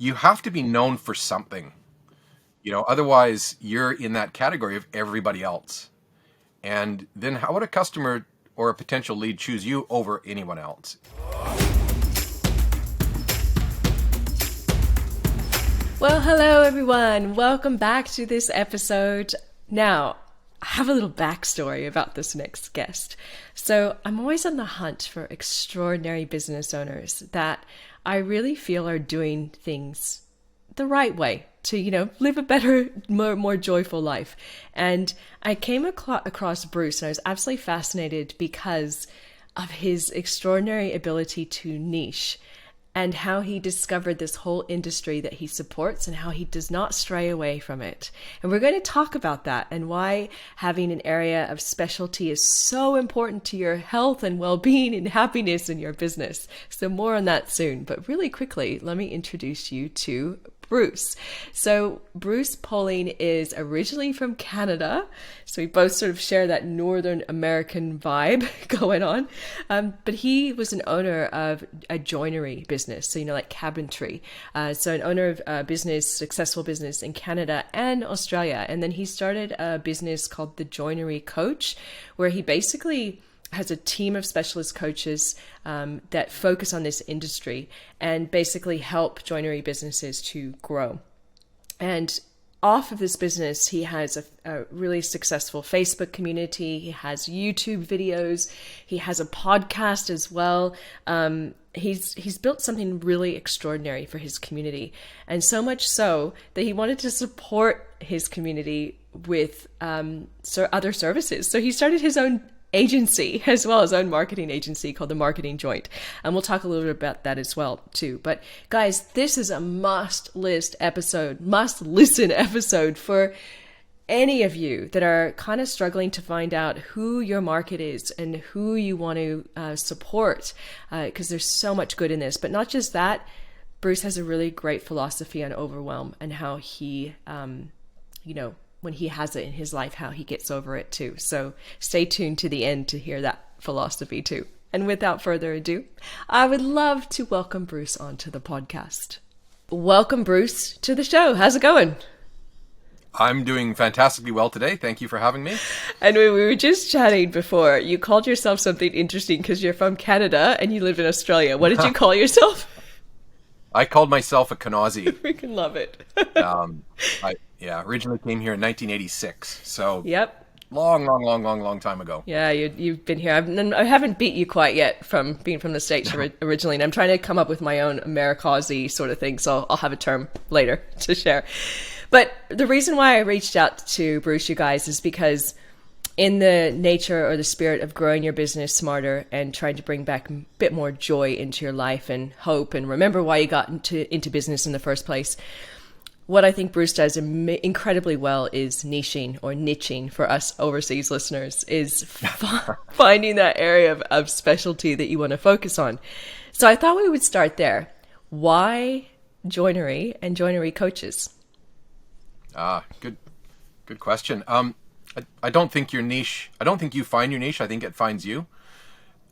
you have to be known for something, otherwise you're in that category of everybody else. And then how would a customer or a potential lead choose you over anyone else? Well, hello everyone. Welcome back to this episode. Now, I have a little backstory about this next guest. So, I'm always on the hunt for extraordinary business owners that I really feel are doing things the right way to, live a better, more joyful life. And I came across Bruce, and I was absolutely fascinated because of his extraordinary ability to niche and how he discovered this whole industry that he supports and how he does not stray away from it. And we're going to talk about that and why having an area of specialty is so important to your health and well-being and happiness in your business. So more on that soon. But really quickly, let me introduce you to Bruce. So Bruce Poling is originally from Canada. So we both sort of share that Northern American vibe going on. But he was an owner of a joinery business. So, like cabinetry. So an owner of a successful business in Canada and Australia. And then he started a business called the Joinery Coach, where he basically has a team of specialist coaches that focus on this industry and basically help joinery businesses to grow. And off of this business, he has a really successful Facebook community. He has YouTube videos. He has a podcast as well. He's built something really extraordinary for his community, and so much so that he wanted to support his community with other services. So he started his own agency as well, his own marketing agency called the Marketing Joint, and we'll talk a little bit about that as well too. But guys, this is a must-listen episode for any of you that are kind of struggling to find out who your market is and who you want to support, because there's so much good in this. But not just that, Bruce has a really great philosophy on overwhelm and how he when he has it in his life, how he gets over it too. So stay tuned to the end to hear that philosophy too. And without further ado, I would love to welcome Bruce onto the podcast. Welcome, Bruce, to the show. How's it going? I'm doing fantastically well today. Thank you for having me. And we were just chatting before. You called yourself something interesting because you're from Canada and you live in Australia. What did you call yourself? I called myself a Kanazi. Freaking love it. I originally came here in 1986. So yep. Long time ago. Yeah, you've been here. I haven't beat you quite yet from being from the States originally, and I'm trying to come up with my own Amerikazi sort of thing, so I'll have a term later to share. But the reason why I reached out to Bruce, you guys, is because in the nature or the spirit of growing your business smarter and trying to bring back a bit more joy into your life and hope and remember why you got into business in the first place, what I think Bruce does incredibly well is niching for us overseas listeners, is finding that area of specialty that you want to focus on. So I thought we would start there. Why joinery and joinery coaches? Good question. I don't think your niche, I don't think you find your niche. I think it finds you.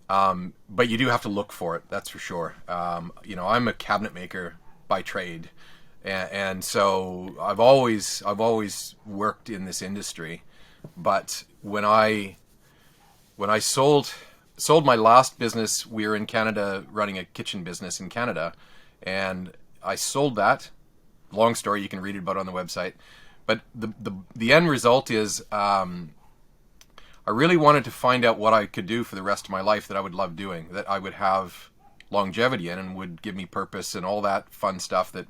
But you do have to look for it. That's for sure. I'm a cabinet maker by trade. And so I've always worked in this industry, but when I sold my last business, we were in Canada running a kitchen business in Canada, and I sold that. Long story, you can read about it on the website. But the end result is I really wanted to find out what I could do for the rest of my life that I would love doing, that I would have longevity in and would give me purpose and all that fun stuff that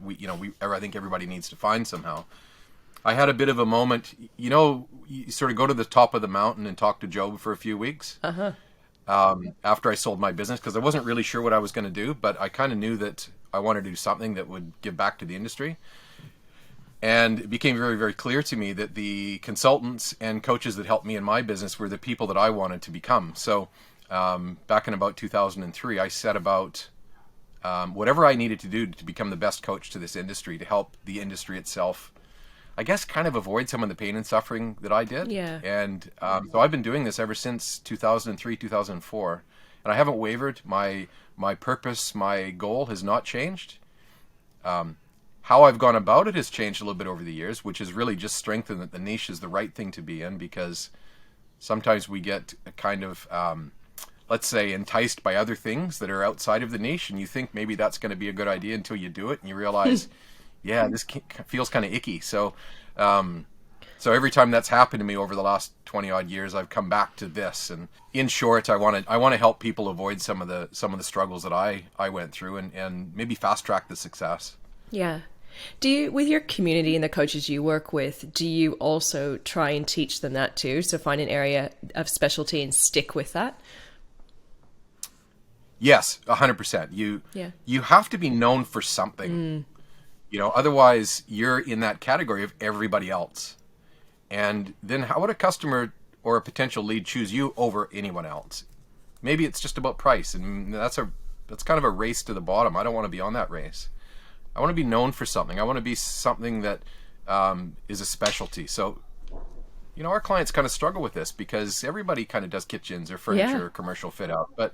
I think everybody needs to find somehow. I had a bit of a moment, you sort of go to the top of the mountain and talk to Job for a few weeks after I sold my business, because I wasn't really sure what I was going to do, but I kind of knew that I wanted to do something that would give back to the industry. And it became very, very clear to me that the consultants and coaches that helped me in my business were the people that I wanted to become. So back in about 2003, I set about whatever I needed to do to become the best coach to this industry, to help the industry itself, I guess, kind of avoid some of the pain and suffering that I did. Yeah. And so I've been doing this ever since 2003, 2004. And I haven't wavered. My purpose, my goal has not changed. How I've gone about it has changed a little bit over the years, which has really just strengthened that the niche is the right thing to be in, because sometimes we get a kind of, let's say, enticed by other things that are outside of the niche, and you think maybe that's going to be a good idea until you do it, and you realize, yeah, this feels kind of icky. So every time that's happened to me over the last 20 odd years, I've come back to this. And in short, I want to help people avoid some of the struggles that I went through, and maybe fast track the success. Yeah. Do you, with your community and the coaches you work with, do you also try and teach them that too? So find an area of specialty and stick with that? Yes, 100%. You have to be known for something. Otherwise you're in that category of everybody else. And then how would a customer or a potential lead choose you over anyone else? Maybe it's just about price, and that's kind of a race to the bottom. I don't want to be on that race. I want to be known for something. I want to be something that is a specialty. So, our clients kind of struggle with this, because everybody kind of does kitchens or furniture or commercial fit out, but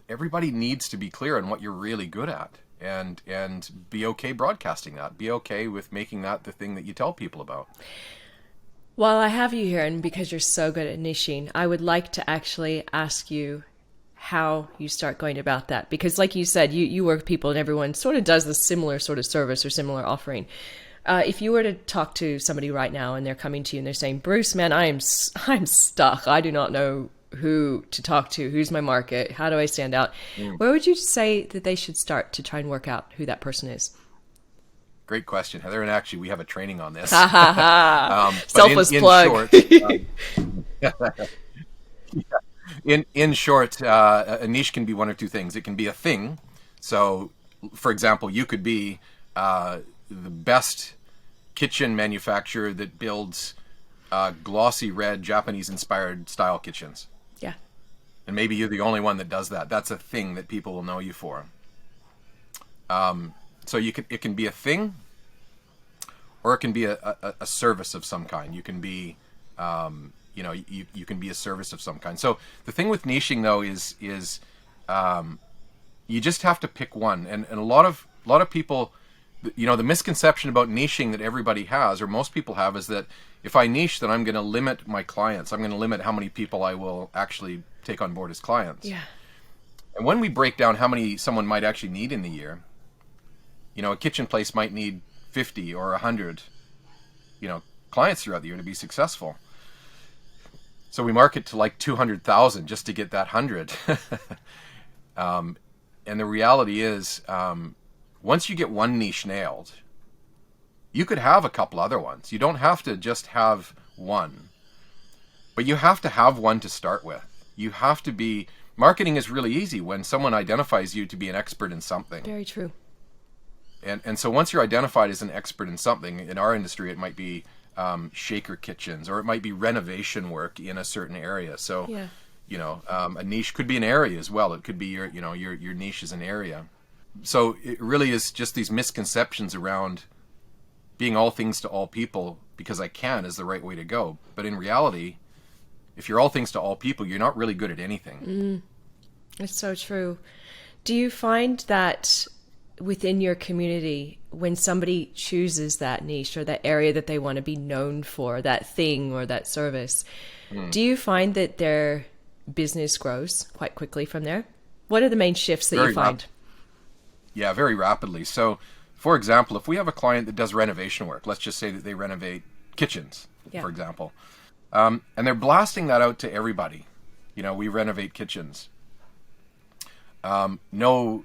everybody needs to be clear on what you're really good at, and be okay broadcasting that. Be okay with making that the thing that you tell people about. While I have you here, and because you're so good at niching, I would like to actually ask you how you start going about that. Because like you said, you work with people and everyone sort of does the similar sort of service or similar offering. If you were to talk to somebody right now and they're coming to you and they're saying, Bruce, man, I'm stuck. I do not know who to talk to. Who's my market? How do I stand out? Where would you say that they should start to try and work out who that person is? Great question, Heather. And actually, we have a training on this. Selfless plug. In short, a niche can be one or two things. It can be a thing. So, for example, you could be the best kitchen manufacturer that builds glossy red Japanese-inspired style kitchens. Yeah. And maybe you're the only one that does that. That's a thing that people will know you for. So it can be a thing, or it can be a service of some kind. You can be, you can be a service of some kind. So the thing with niching though is you just have to pick one. And a lot of people, the misconception about niching that everybody has, or most people have, is that if I niche, then I'm going to limit my clients. I'm going to limit how many people I will actually take on board as clients. Yeah. And when we break down how many someone might actually need in the year, a kitchen place might need 50 or 100, clients throughout the year to be successful. So we market to like 200,000 just to get that 100. And the reality is, once you get one niche nailed, you could have a couple other ones. You don't have to just have one, but you have to have one to start with. You have to be, marketing is really easy when someone identifies you to be an expert in something. Very true. And so once you're identified as an expert in something, in our industry, it might be shaker kitchens, or it might be renovation work in a certain area. So, a niche could be an area as well. It could be your niche is an area. So it really is just these misconceptions around being all things to all people because I can is the right way to go. But in reality, if you're all things to all people, you're not really good at anything. It's so true. Do you find that within your community, when somebody chooses that niche or that area that they want to be known for, that thing or that service, do you find that their business grows quite quickly from there? What are the main shifts that you find? Yeah, very rapidly. So, for example, if we have a client that does renovation work, let's just say that they renovate kitchens, for example, and they're blasting that out to everybody. We renovate kitchens. No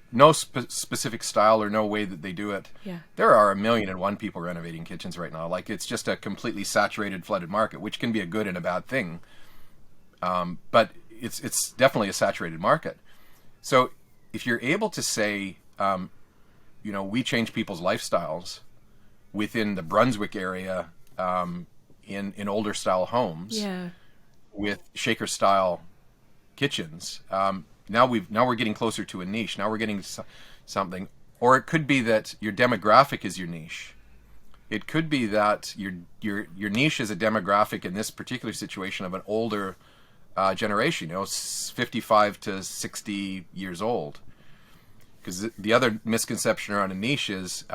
specific style or no way that they do it. Yeah. There are 1,000,001 people renovating kitchens right now. Like, it's just a completely saturated, flooded market, which can be a good and a bad thing. But it's definitely a saturated market. So if you're able to say, we change people's lifestyles within the Brunswick area, in older style homes, with shaker style kitchens, now we're getting closer to a niche. Now we're getting something. Or it could be that your demographic is your niche. It could be that your niche is a demographic in this particular situation of an older generation, 55 to 60 years old. Because the other misconception around a niche is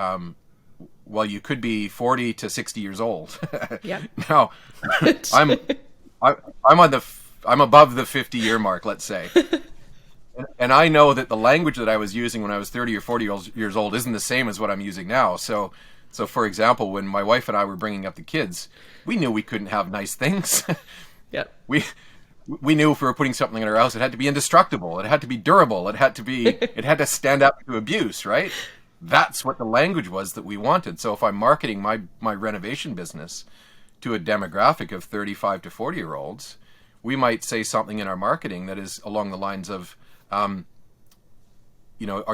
well, you could be 40 to 60 years old. Yep. Now, I'm I'm above the 50-year mark, let's say. And I know that the language that I was using when I was 30 or 40 years old isn't the same as what I'm using now. So for example, when my wife and I were bringing up the kids, we knew we couldn't have nice things. Yep. We knew if we were putting something in our house, it had to be indestructible. It had to be durable. It had to stand up to abuse, right? That's what the language was that we wanted. So if I'm marketing my renovation business to a demographic of 35 to 40-year-olds, we might say something in our marketing that is along the lines of, are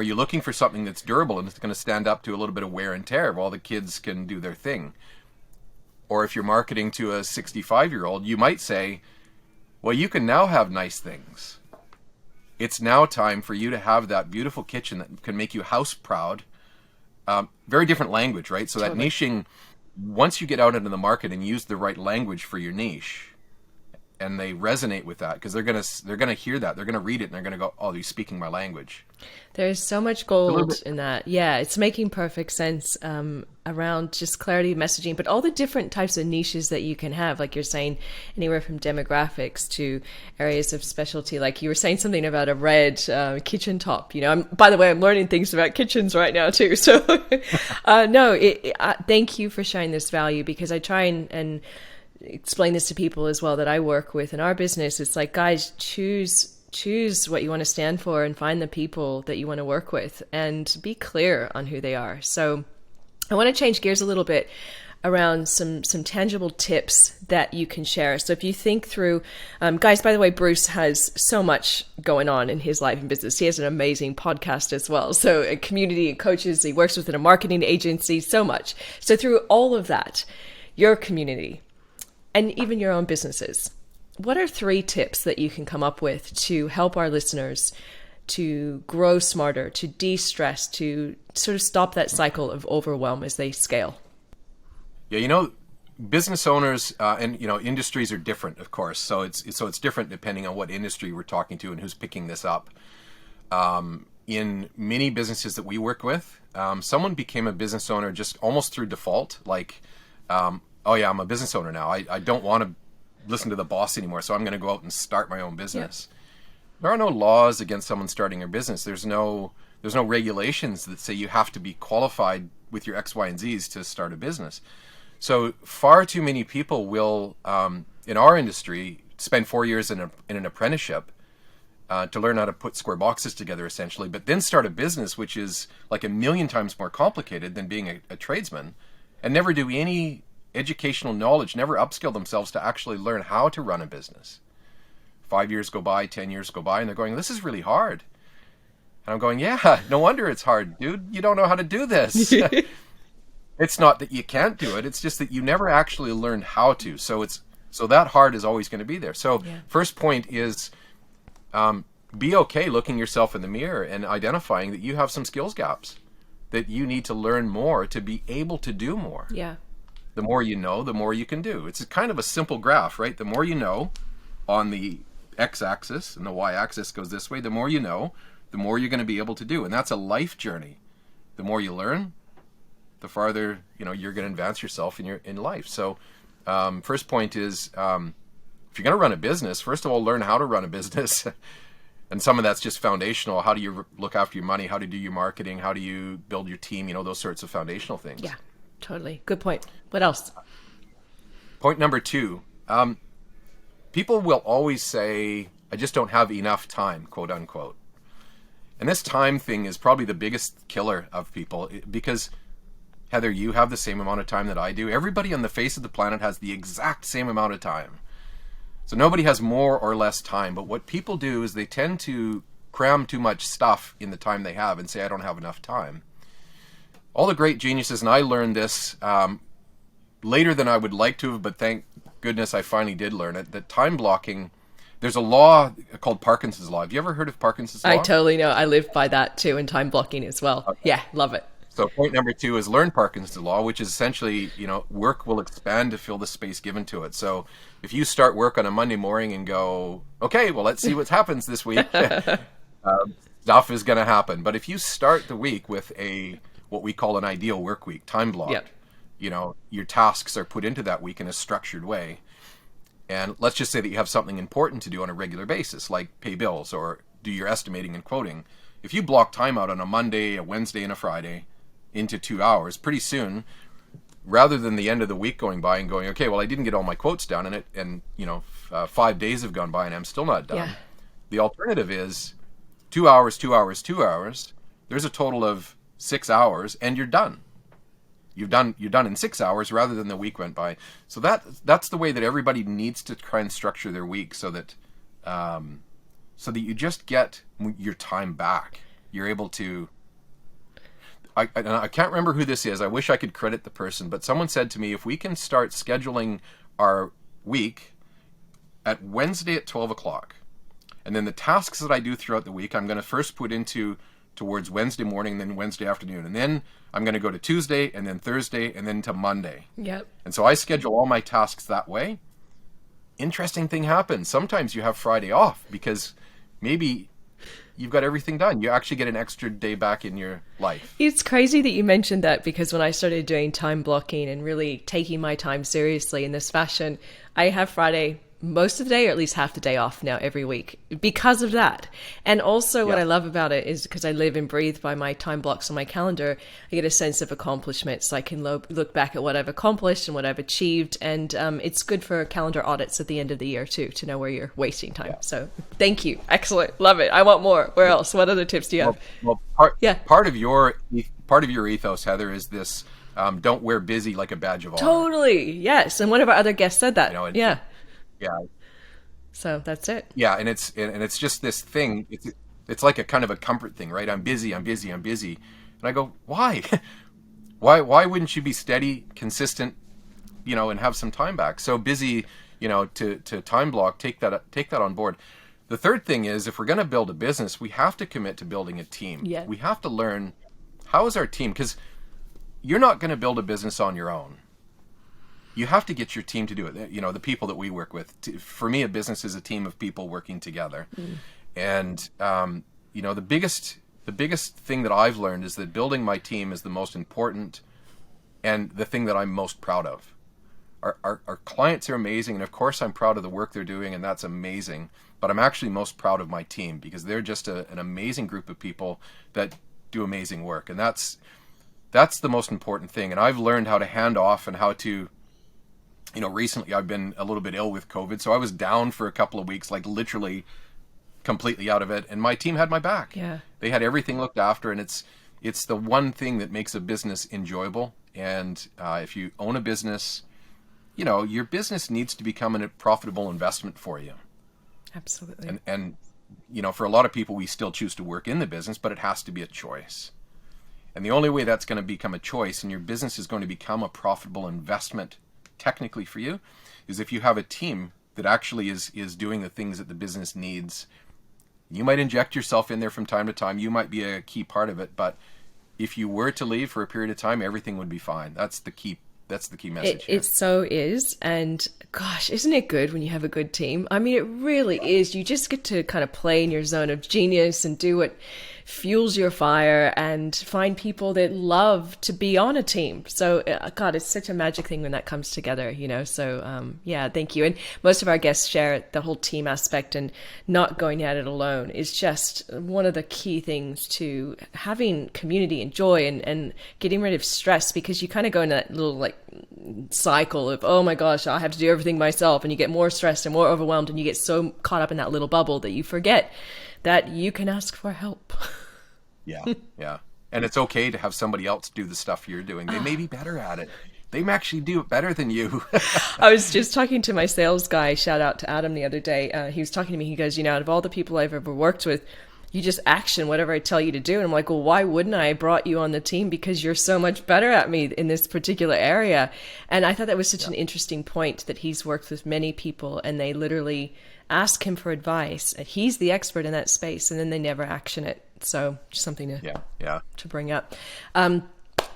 you looking for something that's durable and it's going to stand up to a little bit of wear and tear while the kids can do their thing? Or if you're marketing to a 65-year-old, you might say, well, you can now have nice things. It's now time for you to have that beautiful kitchen that can make you house proud. Very different language, right? So Totally. that niching, once you get out into the market and use the right language for your niche, and they resonate with that, because they're gonna hear that, they're gonna read it, and they're gonna go, oh, he's speaking my language. There's so much gold in that. Yeah, it's making perfect sense around just clarity of messaging, but all the different types of niches that you can have, like you're saying, anywhere from demographics to areas of specialty. Like you were saying something about a red kitchen top. By the way, I'm learning things about kitchens right now too. So thank you for sharing this value, because I try and explain this to people as well that I work with in our business. It's like, guys, choose what you want to stand for and find the people that you want to work with and be clear on who they are. So I want to change gears a little bit around some tangible tips that you can share. So if you think through, guys, by the way, Bruce has so much going on in his life and business. He has an amazing podcast as well. So a community of coaches, he works within a marketing agency, so much. So through all of that, your community, and even your own businesses, what are 3 tips that you can come up with to help our listeners to grow smarter, to de-stress, to sort of stop that cycle of overwhelm as they scale? Yeah, business owners and industries are different, of course. So it's different depending on what industry we're talking to and who's picking this up. In many businesses that we work with, someone became a business owner just almost through default, like. Oh yeah, I'm a business owner now. I don't want to listen to the boss anymore, so I'm going to go out and start my own business. Yeah. There are no laws against someone starting a business. There's no regulations that say you have to be qualified with your X, Y, and Z's to start a business. So far too many people will, in our industry, spend 4 years in an apprenticeship to learn how to put square boxes together, essentially, but then start a business which is like 1,000,000 times more complicated than being a tradesman, and never do any educational knowledge, never upskill themselves to actually learn how to run a business. 5 years go by, 10 years go by, and they're going, this is really hard. And I'm going, yeah, no wonder it's hard, dude. You don't know how to do this. It's not that you can't do it. It's just that you never actually learned how to. So that hard is always going to be there. So First point is be okay looking yourself in the mirror and identifying that you have some skills gaps, that you need to learn more to be able to do more. Yeah. The more you know, the more you can do. It's kind of a simple graph, right? The more you know on the x-axis, and the y-axis goes this way, the more you know, the more you're going to be able to do. And that's a life journey. The more you learn, the farther you're going to advance yourself in life. So first point is, if you're going to run a business, first of all, learn how to run a business. And some of that's just foundational. How do you look after your money? How do you do your marketing? How do you build your team? Those sorts of foundational things. Yeah. Totally. Good point. What else? Point number 2. People will always say, I just don't have enough time, quote unquote. And this time thing is probably the biggest killer of people, because Heather, you have the same amount of time that I do. Everybody on the face of the planet has the exact same amount of time. So nobody has more or less time. But what people do is they tend to cram too much stuff in the time they have and say, I don't have enough time. All the great geniuses, and I learned this later than I would like to have, but thank goodness I finally did learn it, that time blocking, there's a law called Parkinson's Law. Have you ever heard of Parkinson's Law? I totally know. I live by that too, and time blocking as well. Okay. Yeah, love it. So point number 2 is learn Parkinson's Law, which is essentially, work will expand to fill the space given to it. So if you start work on a Monday morning and go, okay, well, let's see what happens this week, stuff is going to happen. But if you start the week with what we call an ideal work week, time blocked. Yep. You know, your tasks are put into that week in a structured way. And let's just say that you have something important to do on a regular basis, like pay bills or do your estimating and quoting. If you block time out on a Monday, a Wednesday, and a Friday into 2 hours, pretty soon, rather than the end of the week going by and going, okay, well, I didn't get all my quotes down in it, and 5 days have gone by and I'm still not done. Yeah. The alternative is 2 hours, 2 hours, 2 hours. There's a total of 6 hours, and you're done. You're done in 6 hours rather than the week went by. So that's the way that everybody needs to try and structure their week, so that you just get your time back. You're able to. I can't remember who this is. I wish I could credit the person, but someone said to me, if we can start scheduling our week at Wednesday at 12 o'clock, and then the tasks that I do throughout the week, I'm going to first put towards Wednesday morning, then Wednesday afternoon, and then I'm going to go to Tuesday, and then Thursday, and then to Monday. Yep. And so I schedule all my tasks that way. Interesting thing happens. Sometimes you have Friday off because maybe you've got everything done. You actually get an extra day back in your life. It's crazy that you mentioned that, because when I started doing time blocking and really taking my time seriously in this fashion, I have Friday most of the day, or at least half the day off now every week because of that. And also what I love about it is because I live and breathe by my time blocks on my calendar, I get a sense of accomplishment, so I can look back at what I've accomplished and what I've achieved. And it's good for calendar audits at the end of the year too, to know where you're wasting time. So thank you. Excellent. Love it. I want more. Where else? What other tips do you have? Part of your ethos, Heather, is this, don't wear busy like a badge of honor. Totally. Yes. And one of our other guests said that. Yeah. So that's it. Yeah, and it's just this thing. It's like a kind of a comfort thing, right? I'm busy. And I go, why? why wouldn't you be steady, consistent, and have some time back? So busy, to time block. Take that on board. The third thing is, if we're going to build a business, we have to commit to building a team. Yeah. We have to learn, how is our team? Because you're not going to build a business on your own. You have to get your team to do it. The people that we work with. For me, a business is a team of people working together. And the biggest thing that I've learned is that building my team is the most important and the thing that I'm most proud of. Our clients are amazing, and of course I'm proud of the work they're doing, and that's amazing. But I'm actually most proud of my team, because they're just an amazing group of people that do amazing work, and that's the most important thing. And I've learned how to hand off and how to. Recently I've been a little bit ill with COVID, so I was down for a couple of weeks, like literally completely out of it, and my team had my back. Yeah. They had everything looked after, and it's the one thing that makes a business enjoyable. And if you own a business, your business needs to become a profitable investment for you. Absolutely. And for a lot of people, we still choose to work in the business, but it has to be a choice. And the only way that's going to become a choice and your business is going to become a profitable investment technically for you is if you have a team that actually is doing the things that the business needs. You might inject yourself in there from time to time. You might be a key part of it, but if you were to leave for a period of time, everything would be fine. That's the key message. It so is. And gosh, isn't it good when you have a good team? I mean, it really is. You just get to kind of play in your zone of genius and do what fuels your fire and find people that love to be on a team. So God, it's such a magic thing when that comes together, so thank you. And most of our guests share the whole team aspect, and not going at it alone is just one of the key things to having community and joy and getting rid of stress, because you kind of go in that little cycle of, oh my gosh, I have to do everything myself, and you get more stressed and more overwhelmed, and you get so caught up in that little bubble that you forget that you can ask for help. Yeah. And it's okay to have somebody else do the stuff you're doing. They may be better at it. They may actually do it better than you. I was just talking to my sales guy, shout out to Adam, the other day. He was talking to me. He goes, out of all the people I've ever worked with, you just action whatever I tell you to do. And I'm like, well, why wouldn't I? I brought you on the team because you're so much better at me in this particular area. And I thought that was such an interesting point, that he's worked with many people and they literally ask him for advice. And he's the expert in that space, and then they never action it. So just something to bring up.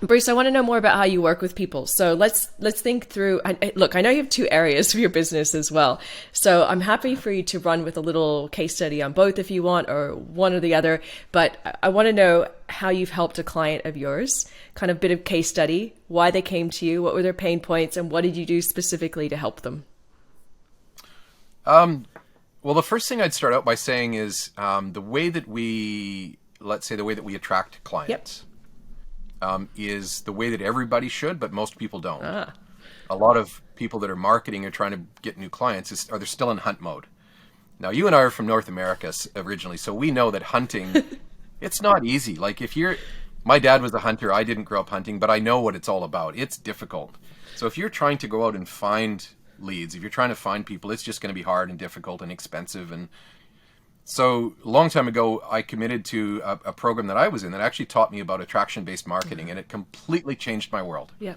Bruce, I want to know more about how you work with people. So let's think through. Look, I know you have two areas of your business as well. So I'm happy for you to run with a little case study on both if you want, or one or the other. But I want to know how you've helped a client of yours, kind of bit of case study, why they came to you, what were their pain points, and what did you do specifically to help them? Well, the first thing I'd start out by saying is the way that we attract clients. Yep. Is the way that everybody should, but most people don't. Ah. A lot of people that are marketing or trying to get new clients they're still in hunt mode. Now, you and I are from North America originally, so we know that hunting, it's not easy. Like my dad was a hunter. I didn't grow up hunting, but I know what it's all about. It's difficult. So if you're trying to go out and find leads, if you're trying to find people, it's just going to be hard and difficult and expensive. And so a long time ago, I committed to a program that I was in that actually taught me about attraction-based marketing, and it completely changed my world. Yeah.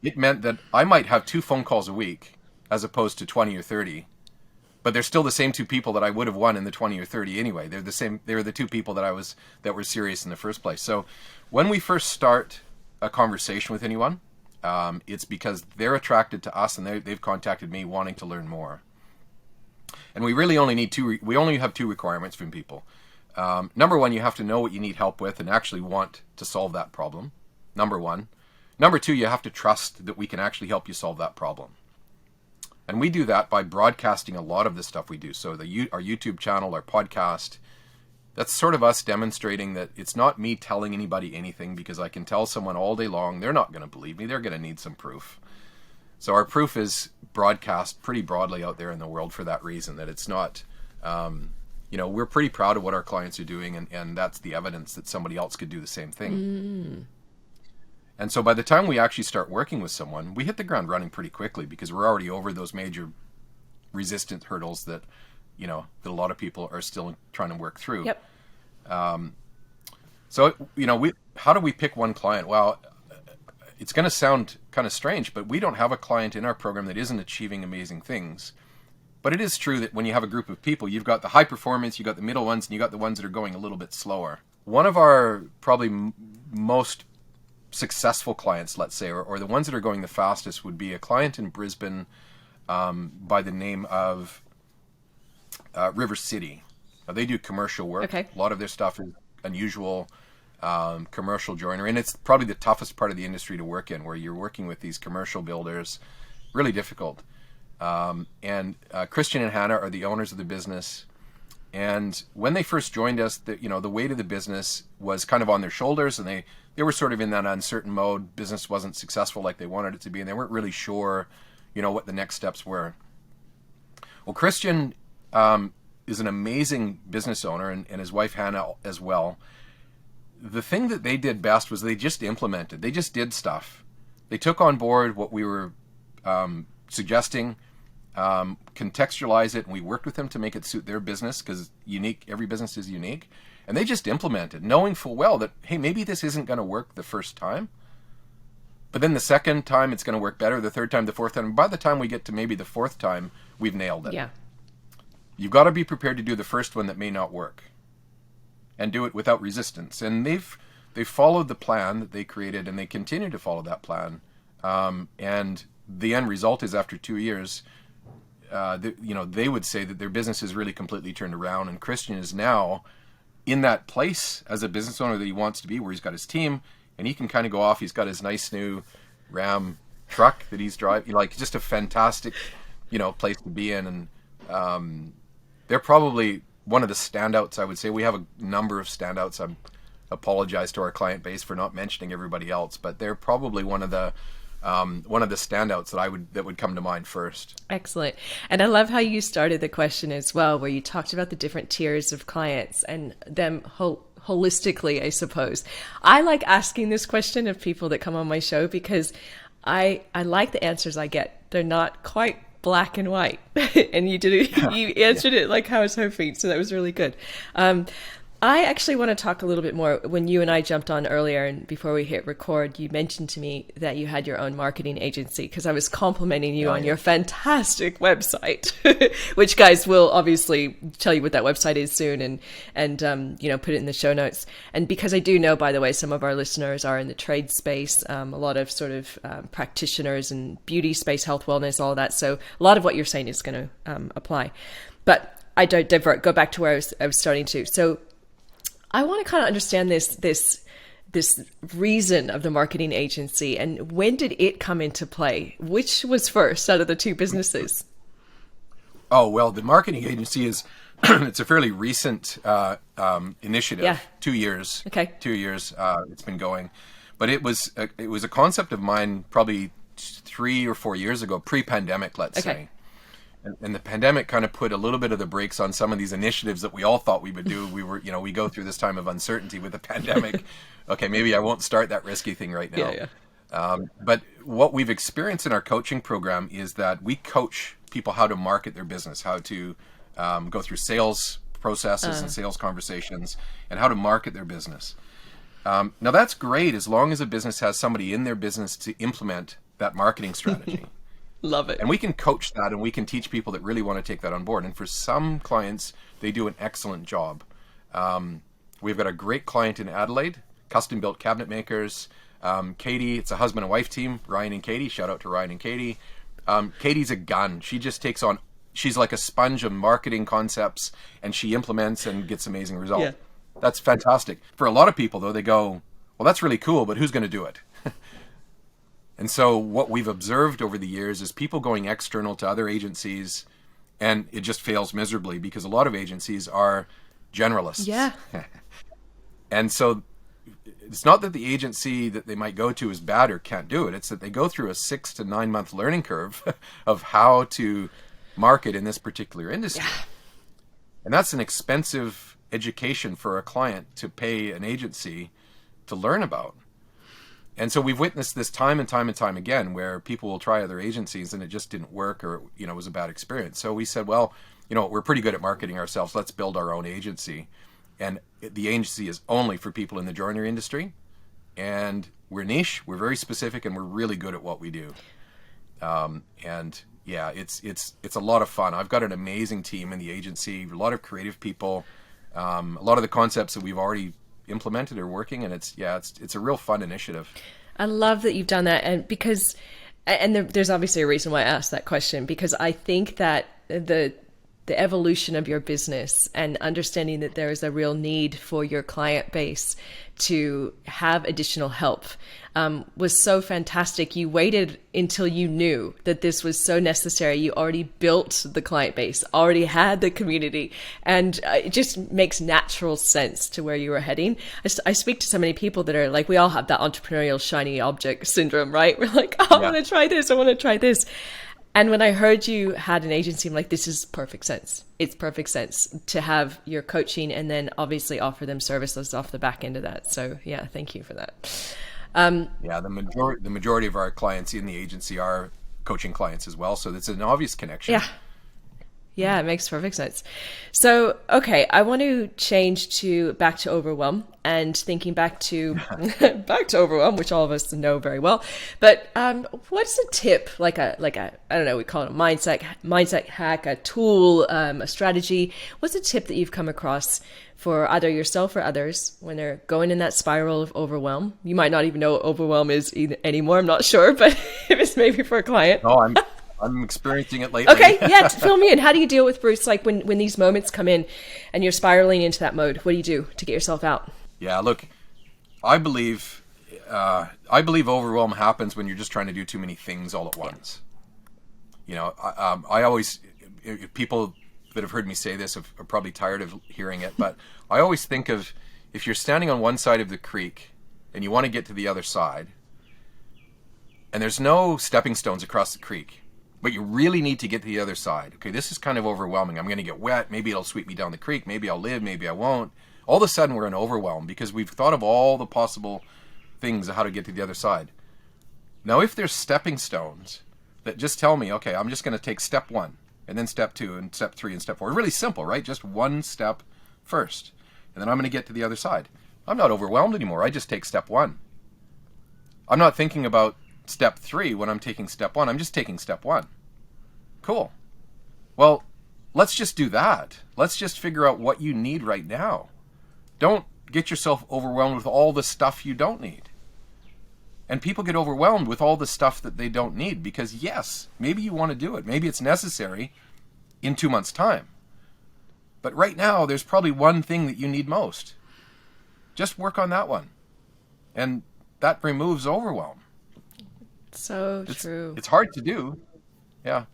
It meant that I might have 2 phone calls a week as opposed to 20 or 30, but they're still the same 2 people that I would have won in the 20 or 30 anyway. They're the same. They were the 2 people that were serious in the first place. So when we first start a conversation with anyone, it's because they're attracted to us and they've contacted me wanting to learn more. And we really only need we only have 2 requirements from people. Number 1, you have to know what you need help with and actually want to solve that problem. Number 1. Number 2, you have to trust that we can actually help you solve that problem. And we do that by broadcasting a lot of the stuff we do. So our YouTube channel, our podcast, that's sort of us demonstrating that it's not me telling anybody anything, because I can tell someone all day long, they're not going to believe me. They're going to need some proof. So our proof is broadcast pretty broadly out there in the world for that reason, that it's not, we're pretty proud of what our clients are doing, and that's the evidence that somebody else could do the same thing. Mm. And so by the time we actually start working with someone, we hit the ground running pretty quickly, because we're already over those major resistance hurdles that a lot of people are still trying to work through. Yep. How do we pick one client? Well, it's going to sound kind of strange, but we don't have a client in our program that isn't achieving amazing things. But it is true that when you have a group of people, you've got the high performance, you've got the middle ones, and you've got the ones that are going a little bit slower. One of our probably most successful clients, let's say, or the ones that are going the fastest, would be a client in Brisbane by the name of River City. Now, they do commercial work. Okay. A lot of their stuff is unusual commercial joinery, and it's probably the toughest part of the industry to work in, where you're working with these commercial builders. Really difficult. And Christian and Hannah are the owners of the business. And when they first joined us, the weight of the business was kind of on their shoulders, and they were sort of in that uncertain mode. Business wasn't successful like they wanted it to be, and they weren't really sure, what the next steps were. Well, Christian is an amazing business owner, and his wife Hannah as well. The thing that they did best was they just implemented. They just did stuff. They took on board what we were suggesting, contextualize it, and we worked with them to make it suit their business, because every business is unique. And they just implemented, knowing full well that, hey, maybe this isn't going to work the first time, but then the second time it's going to work better, the third time, the fourth time. And by the time we get to maybe the 4th time, we've nailed it. Yeah. You've got to be prepared to do the first one that may not work, and do it without resistance. And they've followed the plan that they created, and they continue to follow that plan. And the end result is, after 2 years, they would say that their business has really completely turned around, and Christian is now in that place as a business owner that he wants to be, where he's got his team and he can kind of go off. He's got his nice new Ram truck that he's driving, like just a fantastic, place to be in. And they're probably one of the standouts, I would say. We have a number of standouts. I apologize to our client base for not mentioning everybody else, but they're probably one of the standouts that would come to mind first. Excellent. And I love how you started the question as well, where you talked about the different tiers of clients and them holistically, I suppose. I like asking this question of people that come on my show, because I like the answers I get. They're not quite black and white. And you answered it like I was hoping. So that was really good. I actually want to talk a little bit more. When you and I jumped on earlier and before we hit record, you mentioned to me that you had your own marketing agency because I was complimenting you on your fantastic website, which guys will obviously tell you what that website is soon and put it in the show notes. And because I do know, by the way, some of our listeners are in the trade space, a lot of sort of practitioners and beauty space, health, wellness, all of that. So a lot of what you're saying is going to apply. But I don't divert, go back to where I was starting to. So I want to kind of understand this reason of the marketing agency and when did it come into play? Which was first out of the two businesses? Oh, well, the marketing agency is, it's a fairly recent initiative. Yeah. 2 years. Okay. 2 years it's been going. But it was a concept of mine probably 3 or 4 years ago, pre-pandemic, let's say. And the pandemic kind of put a little bit of the brakes on some of these initiatives that we all thought we would do. We go through this time of uncertainty with the pandemic. Okay, maybe I won't start that risky thing right now. But what we've experienced in our coaching program is that we coach people how to market their business, how to go through sales processes and sales conversations, and how to market their business. Now that's great as long as a business has somebody in their business to implement that marketing strategy. Love it. And we can coach that and we can teach people that really want to take that on board. And for some clients, they do an excellent job. We've got a great client in Adelaide, custom built cabinet makers. Katie, it's a husband and wife team, Ryan and Katie. Shout out to Ryan and Katie. Katie's a gun. She just takes on, she's like a sponge of marketing concepts and she implements and gets amazing results. Yeah. That's fantastic. For a lot of people though, they go, well, that's really cool, but who's going to do it? And so what we've observed over the years is people going external to other agencies, and it just fails miserably because a lot of agencies are generalists. Yeah. And so it's not that the agency that they might go to is bad or can't do it. It's that they go through a 6 to 9 month learning curve of how to market in this particular industry. Yeah. And that's an expensive education for a client to pay an agency to learn about. And so we've witnessed this time and time and time again where people will try other agencies and it just didn't work or, it was a bad experience. So we said, well, we're pretty good at marketing ourselves. Let's build our own agency. And the agency is only for people in the joinery industry. And we're niche, we're very specific, and we're really good at what we do. And yeah, it's a lot of fun. I've got an amazing team in the agency, a lot of creative people, a lot of the concepts that we've already implemented are working, and it's a real fun initiative. I love that you've done that, and there's obviously a reason why I asked that question, because I think that the evolution of your business and understanding that there is a real need for your client base to have additional help was so fantastic. You waited until you knew that this was so necessary. You already built the client base, already had the community, and it just makes natural sense to where you were heading. I speak to so many people that are like, we all have that entrepreneurial shiny object syndrome, right? We're like, oh, I want to try this. I want to try this. And when I heard you had an agency, I'm like, this is perfect sense. It's perfect sense to have your coaching and then obviously offer them services off the back end of that. So yeah, thank you for that. The majority of our clients in the agency are coaching clients as well. So that's an obvious connection. Yeah, it makes perfect sense. So, okay, I want to change back to overwhelm and thinking back to overwhelm, which all of us know very well. But what's a tip, like a I don't know, we call it a mindset hack, a tool, a strategy? What's a tip that you've come across for either yourself or others when they're going in that spiral of overwhelm? You might not even know what overwhelm is anymore. I'm not sure, but if it's maybe for a client. No, I'm experiencing it lately. Okay, yeah, fill me in. How do you deal with, Bruce, like when these moments come in and you're spiraling into that mode? What do you do to get yourself out? Yeah, look, I believe overwhelm happens when you're just trying to do too many things all at once. I always, people that have heard me say this are probably tired of hearing it, but I always think of, if you're standing on one side of the creek and you want to get to the other side, and there's no stepping stones across the creek, but you really need to get to the other side. Okay, this is kind of overwhelming. I'm going to get wet. Maybe it'll sweep me down the creek. Maybe I'll live. Maybe I won't. All of a sudden, we're in overwhelm because we've thought of all the possible things of how to get to the other side. Now, if there's stepping stones that just tell me, okay, I'm just going to take step 1 and then step 2 and step 3 and step 4. Really simple, right? Just one step first. and then I'm going to get to the other side. I'm not overwhelmed anymore. I just take step 1. I'm not thinking about step 3 when I'm taking step 1. I'm just taking step 1. Cool. Well, let's just do that. Let's just figure out what you need right now. Don't get yourself overwhelmed with all the stuff you don't need. And people get overwhelmed with all the stuff that they don't need because, yes, maybe you want to do it. Maybe it's necessary in 2 months' time. But right now, there's probably one thing that you need most. Just work on that one. And that removes overwhelm. So true. It's hard to do. Yeah.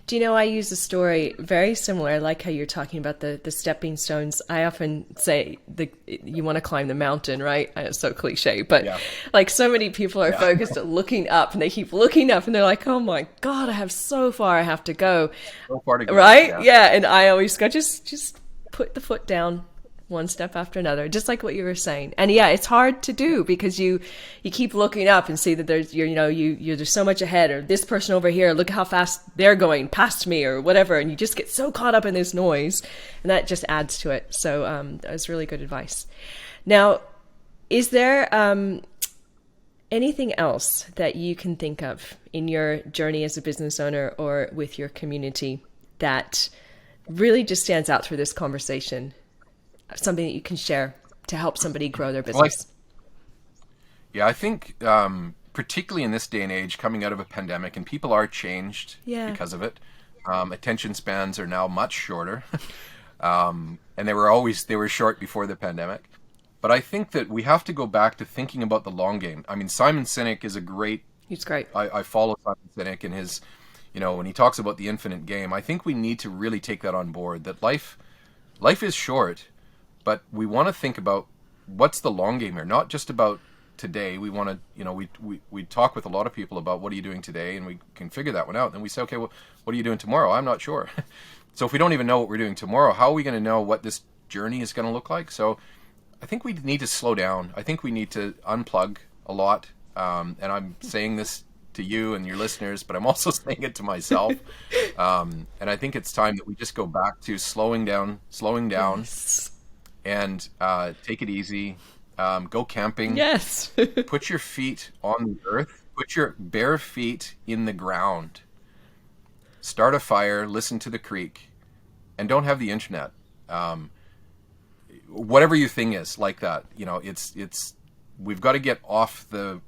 Do you know, I use a story very similar. I like how you're talking about the stepping stones. I often say you want to climb the mountain, right? It's so cliche, but Yeah. like so many people are focused at looking up and they keep looking up and they're like, oh my God, I have so far I have to go. So far to go. Right? Yeah. And I always go, just put the foot down, one step after another, just like what you were saying. And yeah, it's hard to do because you keep looking up and see that there's there's so much ahead, or this person over here, look how fast they're going past me or whatever, and you just get so caught up in this noise, and that just adds to it. So that was really good advice. Now, is there anything else that you can think of in your journey as a business owner or with your community that really just stands out through this conversation? Something that you can share to help somebody grow their business? Yeah, I think particularly in this day and age, coming out of a pandemic, and people are changed because of it. Attention spans are now much shorter, and they were short before the pandemic. But I think that we have to go back to thinking about the long game. I mean, Simon Sinek is He's great. I follow Simon Sinek and his, when he talks about the infinite game. I think we need to really take that on board. That life is short. But we want to think about what's the long game here, not just about today. We want to, we talk with a lot of people about what are you doing today, and we can figure that one out. Then we say, okay, well, what are you doing tomorrow? I'm not sure. So if we don't even know what we're doing tomorrow, how are we going to know what this journey is going to look like? So I think we need to slow down. I think we need to unplug a lot. And I'm saying this to you and your listeners, but I'm also saying it to myself. And I think it's time that we just go back to slowing down. Yes. And take it easy. Go camping. Yes. Put your feet on the earth. Put your bare feet in the ground. Start a fire. Listen to the creek. And don't have the internet. Whatever your thing is like that. It's we've got to get off the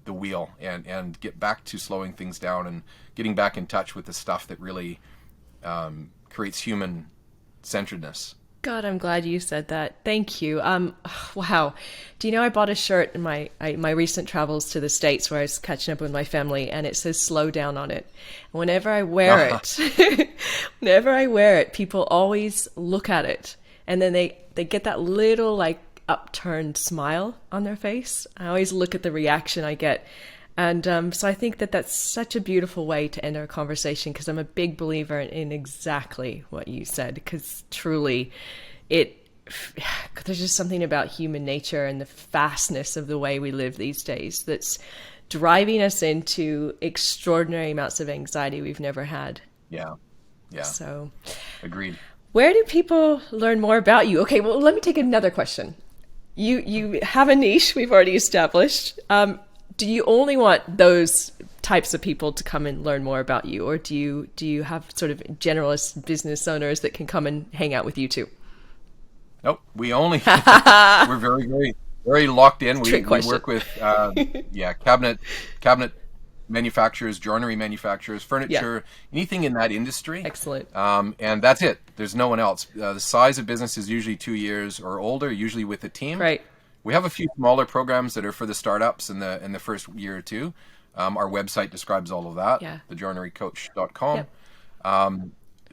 wheel and get back to slowing things down and getting back in touch with the stuff that really creates human centeredness. God, I'm glad you said that. Thank you. Wow. Do you know I bought a shirt in my recent travels to the States where I was catching up with my family, and it says "slow down" on it. Whenever I wear it, people always look at it, and then they get that little like upturned smile on their face. I always look at the reaction I get. And so I think that that's such a beautiful way to end our conversation, because I'm a big believer in exactly what you said, because truly there's just something about human nature and the fastness of the way we live these days that's driving us into extraordinary amounts of anxiety we've never had. Yeah. So agreed. Where do people learn more about you? Okay, well, let me take another question. You have a niche we've already established. Do you only want those types of people to come and learn more about you, or do you have sort of generalist business owners that can come and hang out with you too? Nope, we're very, very, very locked in. We work with cabinet manufacturers, joinery manufacturers, furniture, anything in that industry. Excellent. And that's it. There's no one else. The size of business is usually 2 years or older, usually with a team. Right. We have a few smaller programs that are for the startups in the first year or two. Our website describes all of that, thejoinerycoach.com. Yep.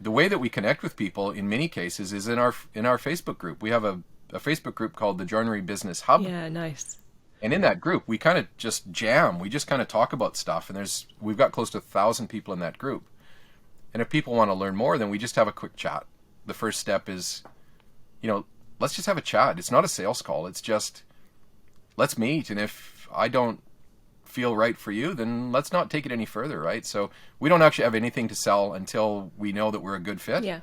The way that we connect with people in many cases is in our Facebook group. We have a Facebook group called the Joinery Business Hub. Yeah, nice. And in that group, we kind of just jam. We just kind of talk about stuff. And we've got close to 1,000 people in that group. And if people want to learn more, then we just have a quick chat. The first step is, let's just have a chat. It's not a sales call. It's just, let's meet. And if I don't feel right for you, then let's not take it any further, right? So we don't actually have anything to sell until we know that we're a good fit. Yeah.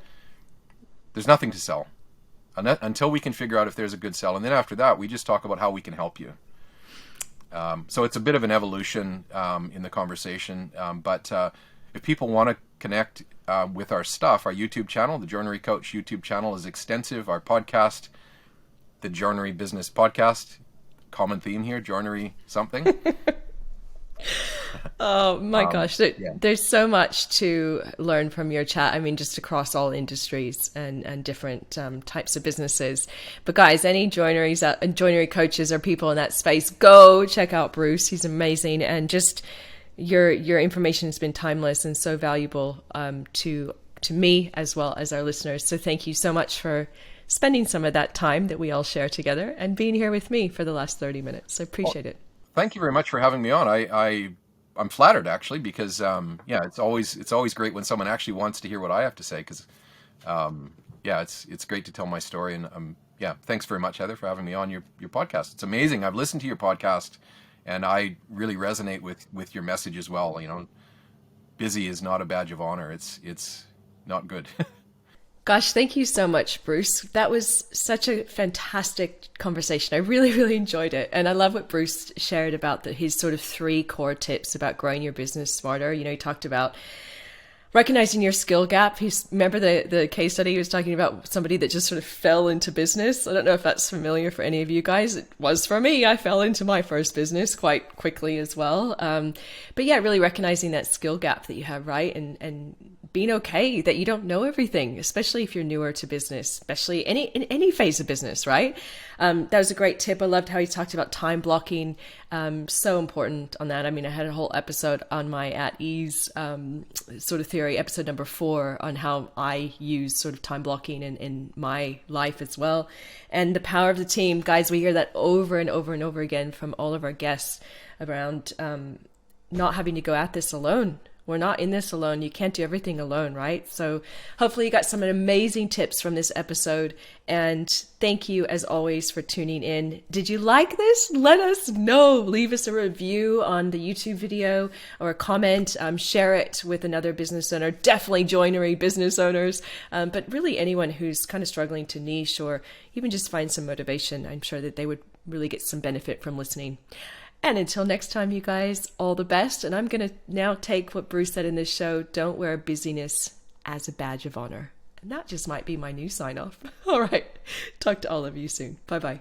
There's nothing to sell. until we can figure out if there's a good sell. And then after that, we just talk about how we can help you. So it's a bit of an evolution in the conversation. But if people want to connect with our stuff, our YouTube channel, the Joinery Coach YouTube channel is extensive. Our podcast, the Joinery Business Podcast, common theme here, joinery something. Oh my gosh, there's so much to learn from your chat. I mean, just across all industries and different types of businesses. But guys, any joinery coaches or people in that space, go check out Bruce. He's amazing, and just your information has been timeless and so valuable to me as well as our listeners. So thank you so much for spending some of that time that we all share together and being here with me for the last 30 minutes. I appreciate it. Thank you very much for having me on. I'm flattered, actually, because it's always great when someone actually wants to hear what I have to say, because it's great to tell my story. And thanks very much, Heather, for having me on your podcast. It's amazing. I've listened to your podcast, and I really resonate with your message as well. You know, busy is not a badge of honor. It's not good. Gosh, thank you so much, Bruce. That was such a fantastic conversation. I really, really enjoyed it. And I love what Bruce shared about his sort of 3 core tips about growing your business smarter. You know, he talked about recognizing your skill gap. Remember the case study he was talking about, somebody that just sort of fell into business. I don't know if that's familiar for any of you guys. It was for me. I fell into my first business quite quickly as well. But yeah, really recognizing that skill gap that you have, right? And being okay that you don't know everything, especially if you're newer to business, especially in any phase of business, right? That was a great tip. I loved how he talked about time blocking. So important on that. I mean, I had a whole episode on my at ease sort of theory, episode number 4, on how I use sort of time blocking in my life as well. And the power of the team. Guys, we hear that over and over and over again from all of our guests around not having to go at this alone. We're not in this alone. You can't do everything alone, right? So hopefully you got some amazing tips from this episode. And thank you, as always, for tuning in. Did you like this? Let us know. Leave us a review on the YouTube video or a comment. Share it with another business owner, definitely joinery business owners, but really anyone who's kind of struggling to niche or even just find some motivation. I'm sure that they would really get some benefit from listening. And until next time, you guys, all the best. And I'm going to now take what Bruce said in this show: don't wear busyness as a badge of honor. And that just might be my new sign off. All right. Talk to all of you soon. Bye-bye.